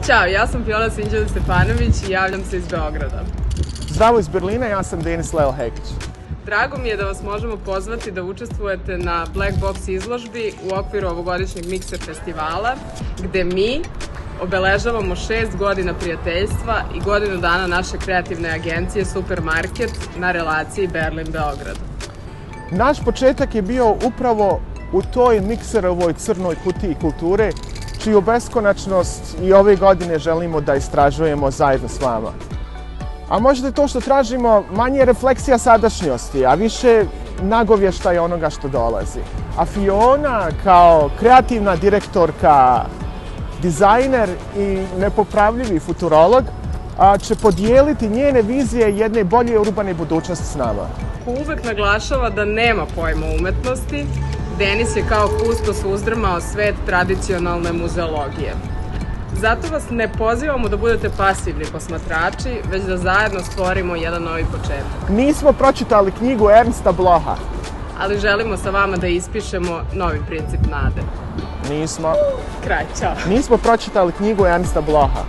Ćao, ja sam Fiona Sinđelić-Stepanović i javljam se iz Beograda. Zdravo iz Berlina, ja sam Denis Leo-Hekić. Drago mi je da vas možemo pozvati da učestvujete na Black Box izložbi u okviru ovogodišnjeg Mikser festivala, gde mi obeležavamo 6 godina prijateljstva i godinu dana naše kreativne agencije Supermarket na relaciji Berlin-Beograd. Naš početak je bio upravo u toj Mikserovoj crnoj kutiji kulture, čiju beskonačnost i ove godine želimo da istražujemo zajedno s vama. A možda je to što tražimo manje refleksija sadašnjosti, a više nagovještaj onoga što dolazi. A Fiona kao kreativna direktorka, dizajner i nepopravljivi futurolog će podijeliti njene vizije jedne bolje urbane budućnosti s nama. Uvek naglašava da nema pojma umetnosti, Denis je kao kustos uzdrmao svet tradicionalne muzeologije. Zato vas ne pozivamo da budete pasivni posmatrači, već da zajedno stvorimo jedan novi početak. Nismo pročitali knjigu Ernsta Blocha. Ali želimo sa vama da ispišemo novi princip nade. Nismo. Kraj, ćao. Nismo pročitali knjigu Ernsta Blocha.